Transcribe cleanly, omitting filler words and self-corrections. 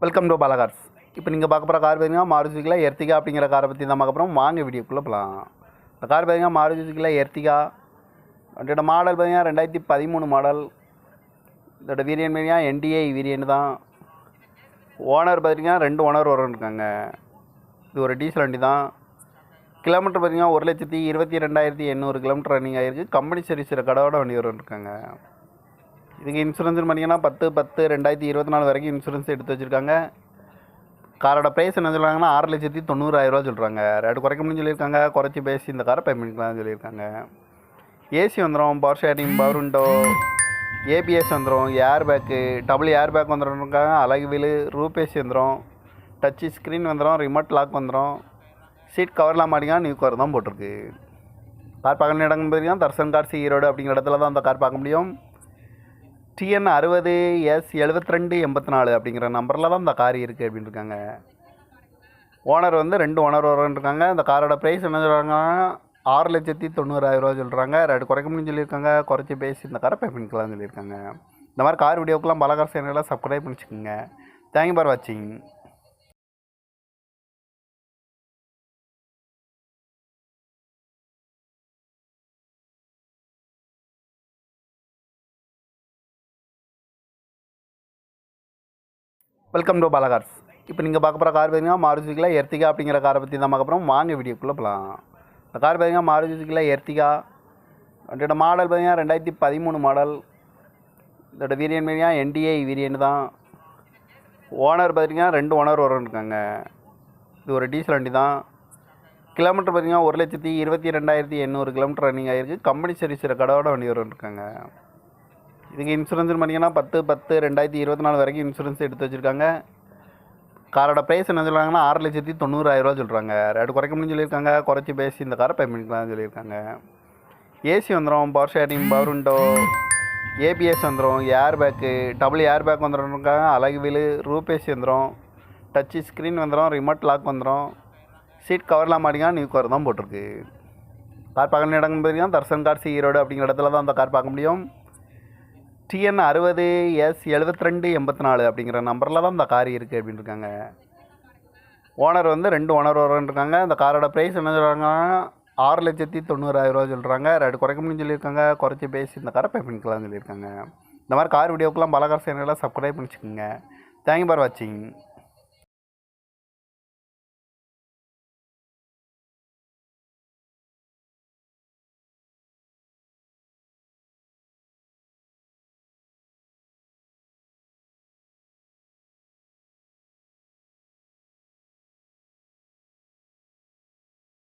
Welcome to Balacars. இப்போ நீங்கள் பார்க்க போகிற கார் பார்த்தீங்கன்னா மாருதி சுசுகி எர்டிகா அப்படிங்கிற காரை பற்றி தான் பார்க்க போகிறோம். வாங்க வீடியோக்குள்ளே போகலாம். இந்த கார் பார்த்தீங்கன்னா மாருதி சுசுகி எர்டிகா. அதோட மாடல் பார்த்தீங்கன்னா 2013 மாடல். இதோட வேரியன்ட் பார்த்தீங்கன்னா NDI வேரியன்ட் தான். ஓனர் பார்த்தீங்கன்னா 2 ஓனர் இருக்காங்க. இது ஒரு டீசல் வண்டி தான். கிலோமீட்டர் பார்த்தீங்கன்னா 1,22,800 கிலோமீட்டர் ரன்னிங் ஆகிருக்கு. கம்பெனி சர்வீஸ் ரெக்கார்டோட வண்டி இருக்காங்க. இதுக்கு இன்சூரன்ஸ் பண்ணிங்கன்னா 10/10/2024 வரைக்கும் இன்சூரன்ஸ் எடுத்து வச்சுருக்காங்க. காரோட ப்ரைஸ் என்ன சொல்கிறாங்கன்னா 6,90,000 சொல்கிறாங்க. ரேட்டு குறைக்க முடியும்னு சொல்லியிருக்காங்க. குறைச்சி பேசி இந்த காரை பேமெண்ட் பண்ணிக்கலாம்னு சொல்லியிருக்காங்க. ஏசி வந்துடும், power steering, power window, ABS வந்துடும், air bag, double air bag வந்துடும்ருக்காங்க. அழகு வீலு, ரூப் ஏசி வந்துடும், டச்சு ஸ்க்ரீன் வந்துடும், ரிமோட் லாக் வந்துடும். சீட் கவர்லாம் மாட்டிங்கன்னா நியூ கவர் தான் போட்டிருக்கு. கார் பார்க்கணும் இடங்க பார்த்தீங்கன்னா தர்சன் கார்ஸ் ஈரோடு அப்படிங்கிற இடத்துல தான் அந்த கார் பார்க்க முடியும். TN 60S7284 அப்படிங்கிற நம்பரில் தான் இந்த கார் இருக்குது அப்படின்னு இருக்காங்க. ஓனர் வந்து 2 ஓனர் இருக்காங்க. இந்த காரோட ப்ரைஸ் என்ன சொல்கிறாங்கன்னா 6,90,000 சொல்கிறாங்க. ரேட்டு குறைக்க முடியும்னு சொல்லியிருக்காங்க. குறைச்சி பேசி இந்த காரை பே பண்ணிக்கலாம்னு சொல்லியிருக்காங்க. இந்த மாதிரி கார் வீடியோக்கெல்லாம் பாலகார் சேனலில் சப்ஸ்கிரைப் பண்ணிச்சுக்கோங்க. தேங்க்யூ ஃபார் வாட்சிங். Welcome to Balacars. இப்போ நீங்கள் பார்க்க போகிற கார் பார்த்தீங்கன்னா மாருதி சுசுகி எர்டிகா அப்படிங்கிற காரை பற்றி தான் பார்க்க போகிறோம். வாங்க வீடியோக்குள்ளே போகலாம். இந்த கார் பார்த்தீங்கன்னா மாருதி சுசுகி எர்டிகா. அதோட மாடல் பார்த்தீங்கன்னா 2013 மாடல். இதோட வேரியன்ட் பார்த்தீங்கன்னா NDI வேரியன்ட் தான். ஓனர் பார்த்தீங்கன்னா 2 ஓனர் இருக்காங்க. இது ஒரு டீசல் வண்டி தான். கிலோமீட்டர் பார்த்தீங்கன்னா 1,22,800 கிலோமீட்டர் ரன்னிங் ஆகிருக்கு. கம்பெனி சர்வீஸ் ரெக்கார்டோட வண்டி இருக்காங்க. இதுக்கு இன்சூரன்ஸ் பண்ணிங்கன்னா 10/10/2024 வரைக்கும் இன்சூரன்ஸ் எடுத்து வச்சுருக்காங்க. காரோட ப்ரைஸ் என்ன சொல்கிறாங்கன்னா 6,90,000 சொல்கிறாங்க. ரேட்டு குறைக்க முடியும்னு சொல்லியிருக்காங்க. குறைச்சி பேசி இந்த காரை பேமெண்ட் பண்ணிக்கலாம்னு சொல்லியிருக்காங்க. ஏசி வந்துடும், power steering, power window, ABS வந்துடும், air bag, double air bag வந்துடும்ருக்காங்க. அழகு வீலு, ரூப் ஏசி வந்துடும், டச்சு ஸ்க்ரீன் வந்துடும், ரிமோட் லாக் வந்துடும். சீட் கவர்லாம் மாட்டிங்கன்னா நியூ கவர் தான் போட்டிருக்கு. கார் பார்க்கணும் இடங்க பார்த்தீங்கன்னா தர்சன் கார்ஸ் ஈரோடு அப்படிங்கிற இடத்துல தான் அந்த கார் பார்க்க முடியும். TN 60S7284 அப்படிங்கிற நம்பரில் தான் இந்த கார் இருக்குது அப்படின்னு இருக்காங்க. ஓனர் வந்து 2 ஓனர் இருக்காங்க. இந்த காரோட ப்ரைஸ் என்ன சொல்கிறாங்கன்னா 6,90,000 சொல்கிறாங்க. ரேட்டு குறைக்க முடியும்னு சொல்லியிருக்காங்க. குறைச்சி பேசி இந்த காரை பே பண்ணிக்கலாம்னு சொல்லியிருக்காங்க. இந்த மாதிரி கார் வீடியோக்கெல்லாம் பாலகார் சேனலில் சப்ஸ்கிரைப் பண்ணிச்சுக்கோங்க. தேங்க்யூ ஃபார் வாட்சிங்.